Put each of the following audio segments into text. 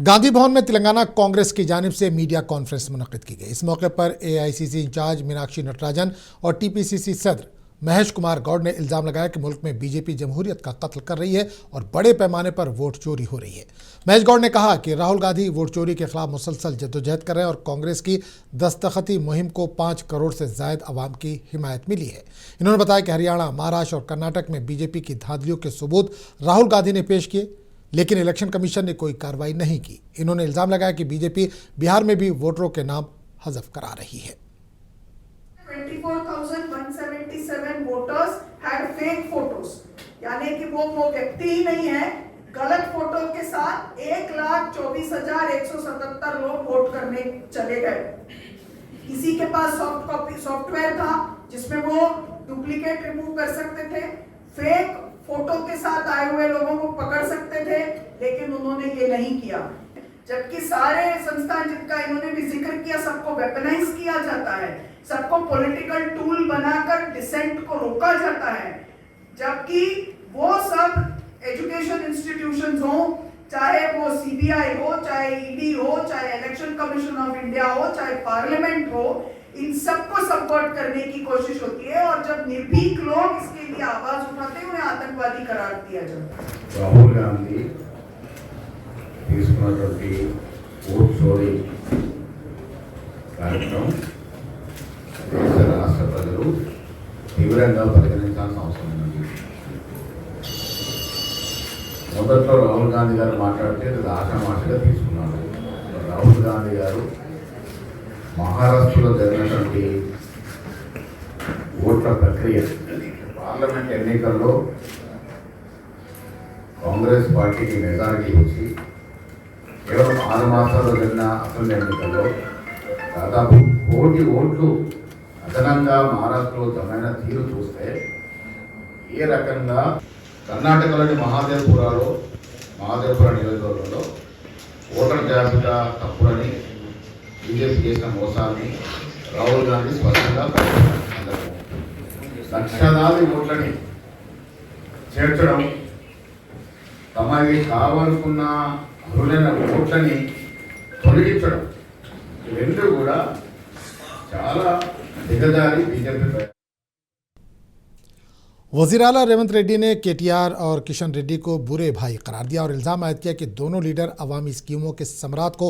गांधी भवन में तेलंगाना कांग्रेस की जानिब से मीडिया कॉन्फ्रेंस मुनक्किद की गई। इस मौके पर एआईसीसी इंचार्ज मीनाक्षी नटराजन और टीपीसीसी सदर महेश कुमार गौड़ ने इल्जाम लगाया कि मुल्क में बीजेपी जमहूरियत का कत्ल कर रही है और बड़े पैमाने पर वोट चोरी हो रही है। महेश गौड़ ने कहा कि राहुल गांधी वोट चोरी के खिलाफ मुसलसल जद्दोजहद कर रहे हैं और कांग्रेस की दस्तखती मुहिम को 5 करोड़ से जायद आवाम की हिमायत मिली है। इन्होंने बताया कि हरियाणा, महाराष्ट्र और कर्नाटक में बीजेपी की धांधलियों के सबूत राहुल गांधी ने पेश किए, लेकिन इलेक्शन कमीशन ने कोई कार्रवाई नहीं की। इन्होंने इल्जाम लगाया कि बीजेपी बिहार में भी वोटरों के नाम हज़फ करा रही है। 24,177 वोटर्स हैड फेक फोटोज, यानी कि वो व्यक्ति ही नहीं है। गलत फोटो के साथ 1,24,177 लोग वोट करने चले गए। किसी के पास सॉफ्ट कॉपी सॉफ्टवेयर था जिसमें वो डुप्लीकेट रिमूव कर सकते थे, फेक फोटो के साथ आए हुए लोगों को पकड़ सकते थे, लेकिन उन्होंने ये नहीं किया। जबकि सारे संस्थान जिनका इन्होंने भी जिक्र किया, सबको वेपनाइज किया जाता है, सबको पॉलिटिकल टूल बनाकर डिसेंट को रोका जाता है। जबकि वो सब एजुकेशन इंस्टीट्यूशंस हो, चाहे वो सीबीआई हो, चाहे ईडी हो, चाहे इलेक्शन कमीशन ऑफ इंडिया हो, चाहे पार्लियामेंट हो, इन सबको सपोर्ट करने की कोशिश होती है। और जब निर्भीक लोग इसके लिए आवाज उठाते हैं, उन्हें आतंकवादी करार दिया जाता है। राहुल गांधी తీసుకున్నటువంటి ఓట్ చోరీ కార్యక్రమం దేశ రాష్ట్ర ప్రజలు తీవ్రంగా పరిగణించాల్సిన అవసరం ఉంది. మొదట్లో రాహుల్ గాంధీ గారు మాట్లాడితే అది ఆషామాషిగా తీసుకున్నారు. రాహుల్ గాంధీ గారు మహారాష్ట్రలో జరిగినటువంటి ఓట్ల ప్రక్రియ, పార్లమెంట్ ఎన్నికల్లో కాంగ్రెస్ పార్టీకి మెజారిటీ వచ్చి కేవలం 6 మాసాల్లో జరిగిన అసెంబ్లీ ఎన్నికల్లో దాదాపు 1 కోటి ఓట్లు అదనంగా మహారాష్ట్రలో జమైన తీరు చూస్తే ఏ రకంగా కర్ణాటకలోని మహాదేవ్పుర నియోజకవర్గంలో ఓటర్ జాబితా తప్పులని, బీజేపీ చేసిన మోసాన్ని రాహుల్ గాంధీ స్పష్టంగా లక్షలాది ఓట్లని చేర్చడం, తమవి కావాలనుకున్న అర్హులైన ఓట్లని తొలగించడం, రెండు కూడా చాలా దిగజారి బీజేపీ. वज़ीर आला रेवंत रेड्डी ने केटीआर और किशन रेड्डी को बुरे भाई करार दिया और इल्ज़ाम आयद किया कि दोनों लीडर अवामी स्कीमों के समरात को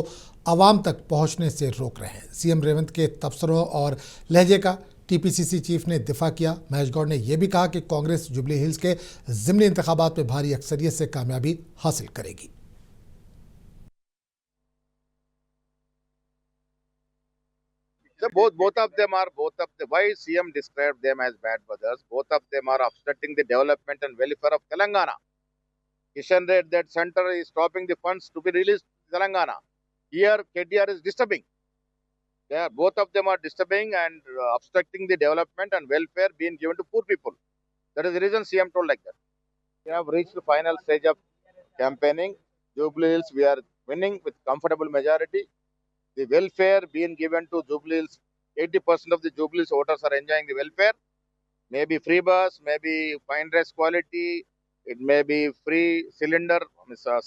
अवाम तक पहुंचने से रोक रहे हैं। सीएम रेवंत के तबसरों और लहजे का टीपीसीसी चीफ ने दिफा किया। महेश गौड़ ने यह भी कहा कि कांग्रेस जुबली हिल्स के ज़िमनी इंतखाबात में भारी अक्सरियत से कामयाबी हासिल करेगी। Both of them why CM described them as bad brothers. Both of them are obstructing the development and welfare of Telangana. Kishan Reddy, that center, is stopping the funds to be released to Telangana. Here, KTR is disturbing. Both of them are disturbing and obstructing the development and welfare being given to poor people. That is the reason CM told like that. We have reached the final stage of campaigning. Jubilee Hills, we are winning with comfortable majority. The welfare being given to Jubilee Hills, 80% of the Jubilee Hills voters are enjoying the welfare. Maybe free bus, maybe fine dress quality, it may be free cylinder,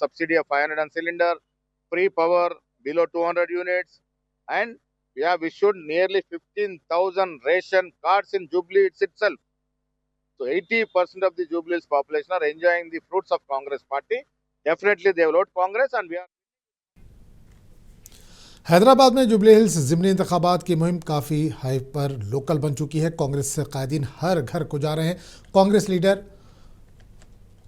subsidy of 500 on cylinder, free power below 200 units, and we have issued nearly 15,000 ration cards in Jubilee itself. So 80% of the Jubilee Hills population are enjoying the fruits of Congress party. Definitely they will vote Congress, and we are. Hyderabad में jubilee hills ज़िमनी इंतखाबात की मुहिम काफ़ी hyper local बन चुकी है। कांग्रेस से कायदीन हर घर को जा रहे हैं। कांग्रेस लीडर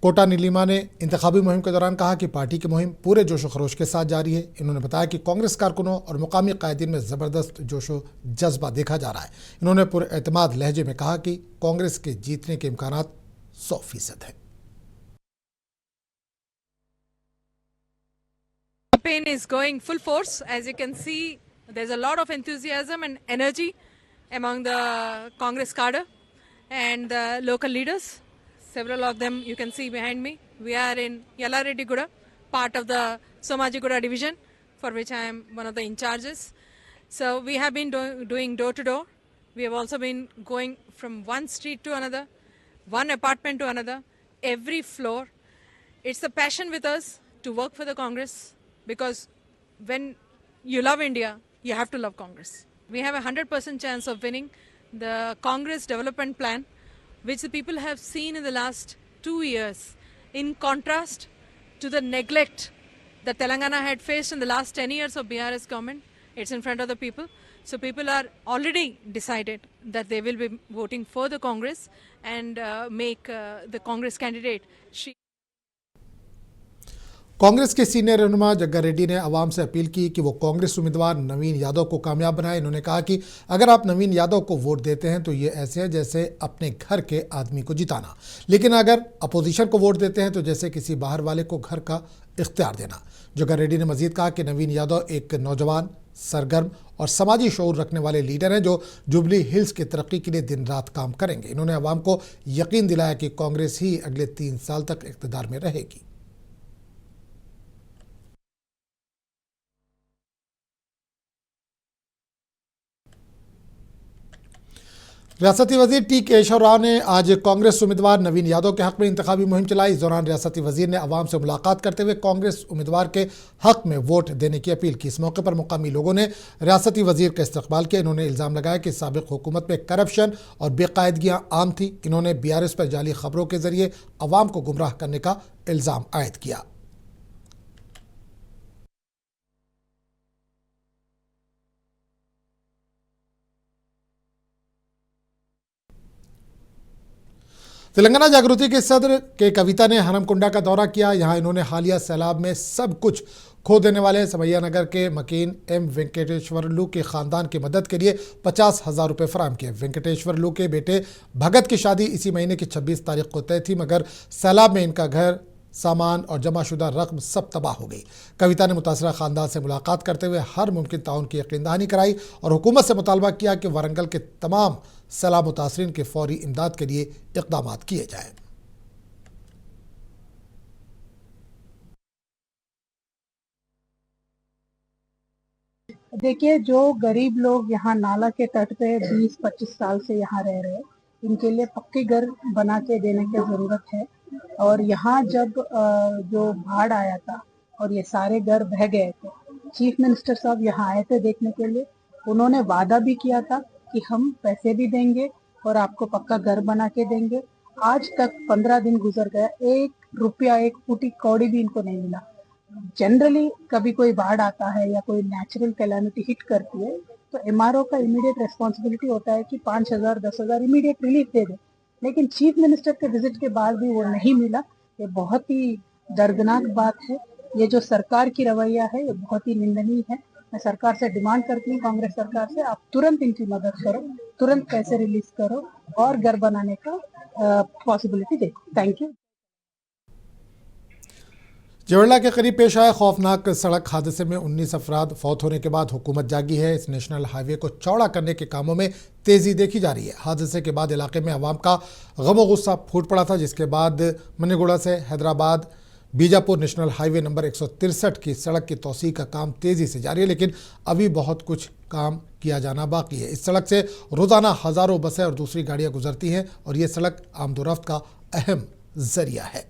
कोटा नीलिमा ने इंतखाबी मुहिम के दौरान कहा कि पार्टी की मुहिम पूरे जोशो खरोश के साथ जारी है। इन्होंने बताया कि कांग्रेस कारकुनों और मुकामी कायदीन में ज़बरदस्त जोशो जज्बा देखा जा रहा है। इन्होंने पुरएतमाद लहजे में कहा कि कांग्रेस के जीतने के इम्कानात 100% हैं। Campaign is going full force. As you can see, there's a lot of enthusiasm and energy among the Congress cadre and the local leaders. Several of them you can see behind me. We are in Yallareddy Guda, part of the Somajiguda division, for which I am one of the in charges. So we have been doing door to door. We have also been going from one street to another, one apartment to another, every floor. It's the passion with us to work for the Congress. because when you love India, you have to love Congress. We have a 100% chance of winning the Congress development plan, which the people have seen in the last 2 years, in contrast to the neglect that Telangana had faced in the last 10 years of BRS government. It's in front of the people. So people are already decided that they will be voting for the Congress and make the Congress candidate. Congress के senior रहनुमा जग्गा रेड्डी ने आवाम से appeal की कि वो कांग्रेस उम्मीदवार नवीन यादव को कामयाब बनाए। इन्होंने कहा कि अगर आप नवीन यादव को वोट देते हैं तो ये ऐसे है जैसे अपने घर के आदमी को जिताना, लेकिन अगर अपोजिशन को वोट देते हैं तो जैसे किसी बाहर वाले को घर का इख्तियार देना। जग्गा रेड्डी ने मजीद कहा कि नवीन यादव एक नौजवान, सरगर्म और समाजी शऊर रखने वाले लीडर हैं जो जुबली हिल्स की तरक्की के लिए दिन रात काम करेंगे। इन्होंने आवाम को यकीन दिलाया कि कांग्रेस ही अगले 3 साल तक इख्तिदार में रहेगी। रियासती वजीर टी केशव राव ने आज कांग्रेस उम्मीदवार नवीन यादव के हक में इंतखाबी मुहिम चलाई। इस दौरान रियासती वजीर ने आवाम से मुलाकात करते हुए कांग्रेस उम्मीदवार के हक में वोट देने की अपील की। इस मौके पर मुकामी लोगों ने रियासती वजीर का इस्तकबाल किया। इन्होंने इल्ज़ाम लगाया कि साबिक हुकूमत में करप्शन और बेकायदगियाँ आम थी। इन्होंने BRS पर जाली खबरों के जरिए आवाम को गुमराह करने का इल्ज़ाम आयद किया। तेलंगाना जागृति के सदर के कविता ने हरमकुंडा का दौरा किया। यहां इन्होंने हालिया सैलाब में सब कुछ खो देने वाले समैया नगर के मकीन M वेंकटेश्वरलू के खानदान की मदद के लिए 50,000 रुपये फराहम किए। वेंकटेश्वरलू के बेटे भगत की शादी इसी महीने की 26 तारीख को तय थी, मगर सैलाब में इनका घर, सामान और जमाशुदा रकम सब तबाह हो गई। कविता ने मुतासरा खानदान से मुलाकात करते हुए हर मुमकिन ताउन की यकीन दहानी कराई और हुकूमत से मुतालबा किया कि वारंगल के तमाम सैलाब मुतासरीन के फौरी इमदाद के लिए इक़दाम किए जाएं। देखिए, जो गरीब लोग यहाँ नाला के तट पे 20-25 साल से यहाँ रह रहे हैं, इनके लिए पक्के घर बना के देने की ज़रूरत है। और यहाँ जब जो बाढ़ आया था और ये सारे घर बह गए थे, चीफ मिनिस्टर साहब यहाँ आए थे देखने के लिए। उन्होंने वादा भी किया था कि हम पैसे भी देंगे और आपको पक्का घर बना के देंगे। आज तक 15 दिन गुजर गया, 1 रुपया, 1 फूटी कौड़ी भी इनको नहीं मिला। जनरली कभी कोई बाढ़ आता है या कोई नेचुरल कैलामिटी हिट करती है तो MRO का इमीडिएट रिस्पॉन्सिबिलिटी होता है कि 5,000 10,000 इमीडिएट रिलीफ दे दे, लेकिन चीफ मिनिस्टर के विजिट के बाद भी वो नहीं मिला। ये बहुत ही दर्दनाक बात है। ये जो सरकार की रवैया है ये बहुत ही निंदनीय है। मैं सरकार से डिमांड करती हूँ, कांग्रेस सरकार से, आप तुरंत इनकी मदद करो, तुरंत पैसे रिलीज करो और घर बनाने का पॉसिबिलिटी देखो। Thank you. जवेला के करीब पेश आए खौफनाक सड़क हादसे में 19 अफराद फौत होने के बाद हुकूमत जागी है। इस नेशनल हाईवे को चौड़ा करने के कामों में तेज़ी देखी जा रही है। हादसे के बाद इलाके में अवाम का गम व गुस्सा फूट पड़ा था, जिसके बाद मनीगुड़ा से Hyderabad Bijapur national highway number 163 की सड़क की तोसी का काम तेज़ी से जारी है, लेकिन अभी बहुत कुछ काम किया जाना बाकी है। इस सड़क से रोज़ाना हज़ारों बसें और दूसरी गाड़ियाँ गुजरती हैं और ये सड़क आमदोरफ्त का अहम जरिया है।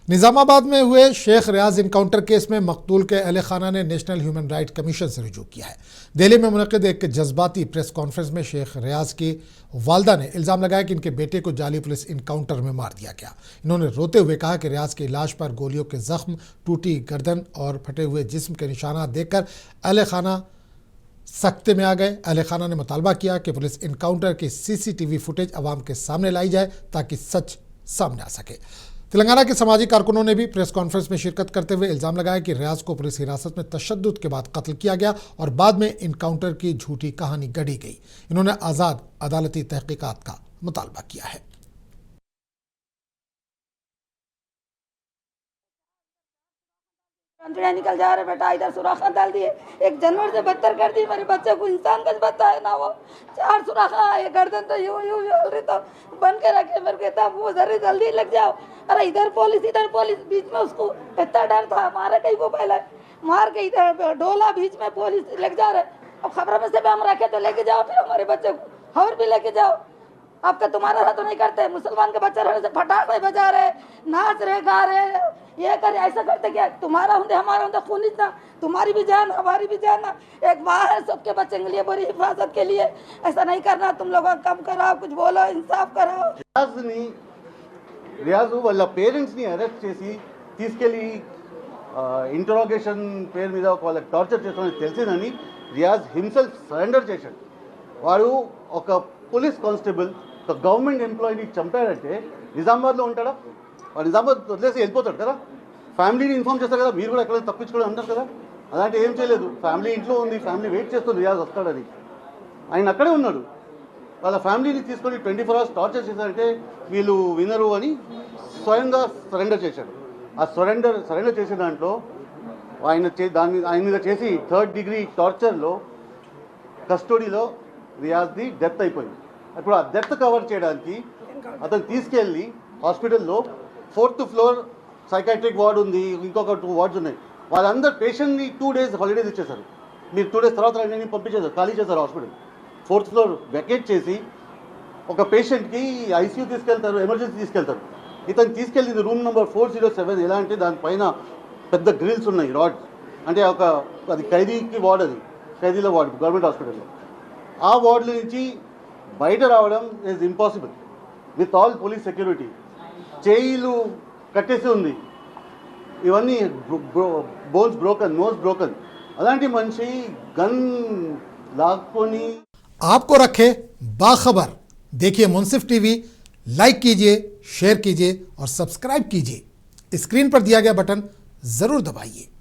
निजामाबाद में हुए शेख रियाज इनकाउंटर केस में मकतूल के अहले खाना ने नेशनल ह्यूमन राइट कमीशन से रुजू किया है। दिल्ली में मुनक़िद एक जज्बाती प्रेस कॉन्फ्रेंस में शेख रियाज की वालदा ने इल्ज़ाम लगाया कि इनके बेटे को जाली पुलिस इनकाउंटर में मार दिया गया। इन्होंने रोते हुए कहा कि रियाज की लाश पर गोलियों के जख्म, टूटी गर्दन और फटे हुए जिस्म के निशानात देखकर अहले खाना सख्ते में आ गए। अहले खाना ने मुतालबा किया कि पुलिस इनकाउंटर की CCTV फुटेज अवाम के सामने लाई जाए ताकि सच सामने आ सके। तेलंगाना के समाजी कारकुनों ने भी प्रेस कॉन्फ्रेंस में शिरकत करते हुए इल्ज़ाम लगाया कि रियाज को पुलिस हिरासत में तशद्दुद के बाद कत्ल किया गया और बाद में इनकाउंटर की झूठी कहानी गढ़ी गई। इन्होंने आज़ाद अदालती तहकीकात का मुतालबा किया है। निकल जा रहे बेटा, इधर सुराखा डाल दिए, एक जानवर से बदतर कर दी, मेरे बच्चे को इंसान का बताया ना, वो 4 सुराखा, ये गर्दन तो यूं यूं चल रही, तो बन के रखे मेरे कहता वो जल्दी लग जाओ। अरे इधर पुलिस बीच में, उसको इतना डर था, मारे कहीं को पहले मार के इधर डोला बीच में पुलिस लग जा रहे, अब खबरों में से भी हम रखे तो लेके जाओ, फिर हमारे बच्चे को और भी लेके जाओ। आपका तुम्हारा रहा तो नहीं करते, मुसलमान के बच्चे रहने से फटाखे बजा रहे, नाच रहे, गा रहे, ये करे, ऐसा करते क्या? तुम्हारा होंगे हमारा होंगे खून इतना, तुम्हारी भी जान हमारी भी जान। एक माँ है सबके बच्चे के लिए, बड़ी हिफाजत के लिए, ऐसा नहीं करना। तुम लोग कम कराओ, कुछ बोलो, इंसाफ कराओ। రియాజ్ వాళ్ళ పేరెంట్స్ని అరెస్ట్ చేసి తీసుకెళ్ళి ఇంటరాగేషన్ పేరు మీద వాళ్ళకి టార్చర్ చేస్తామని తెలిసిందని రియాజ్ హిమ్సెల్ఫ్ సరెండర్ చేశాడు. వాడు ఒక పోలీస్ కానిస్టేబుల్, ఒక గవర్నమెంట్ ఎంప్లాయీని చంపాడంటే నిజామాబాద్లో ఉంటాడా? వాడు నిజామాబాద్ వదిలేసి వెళ్ళిపోతాడు కదా. ఫ్యామిలీని ఇన్ఫార్మ్ చేస్తారు కదా, మీరు కూడా ఎక్కడ తప్పించుకోవడం అంటారు కదా. అలాంటి ఏం చేయలేదు. ఫ్యామిలీ ఇంట్లో ఉంది, ఫ్యామిలీ వెయిట్ చేస్తుంది రియాజ్ వస్తాడని. ఆయన అక్కడే ఉన్నాడు. వాళ్ళ ఫ్యామిలీని తీసుకొని 24 hours టార్చర్ చేశారంటే వీళ్ళు వినరు అని స్వయంగా సరెండర్ చేశాడు. ఆ సరెండర్ చేసే దాంట్లో ఆయన మీద చేసి 3rd degree టార్చర్లో కస్టడీలో రియాజ్ది డెత్ అయిపోయింది. ఇప్పుడు ఆ డెత్ కవర్ చేయడానికి అతను తీసుకెళ్ళి హాస్పిటల్లో 4th floor సైకాట్రిక్ వార్డ్ ఉంది, ఇంకొక 2 wards ఉన్నాయి. వాళ్ళందరూ పేషెంట్ని 2 days హాలిడేస్ ఇచ్చేశారు. మీరు 2 days తర్వాత అన్ని పంపించేశారు, ఖాళీ చేశారు హాస్పిటల్. 4th floor వెకేట్ చేసి ఒక పేషెంట్కి ఐసీయూ తీసుకెళ్తారు, ఎమర్జెన్సీ తీసుకెళ్తారు. ఇతను తీసుకెళ్ళింది రూమ్ నెంబర్ 407. ఎలా అంటే దానిపైన పెద్ద గ్రిల్స్ ఉన్నాయి, రాడ్స్. అంటే అది ఖైదీకి వార్డ్, అది ఖైదీల వార్డ్ గవర్నమెంట్ హాస్పిటల్లో. ఆ వార్డుల నుంచి బయట రావడం is impossible with all police security. చేయిలు కట్టేసి ఉంది, ఇవన్నీ బోన్స్ బ్రోకన్, నోస్ బ్రోకన్. అలాంటి మనిషి గన్ లాక్కొని आपको रखे बाखबर। देखिए मुंसिफ टीवी, लाइक कीजिए, शेयर कीजिए और सब्सक्राइब कीजिए। स्क्रीन पर दिया गया बटन जरूर दबाइए।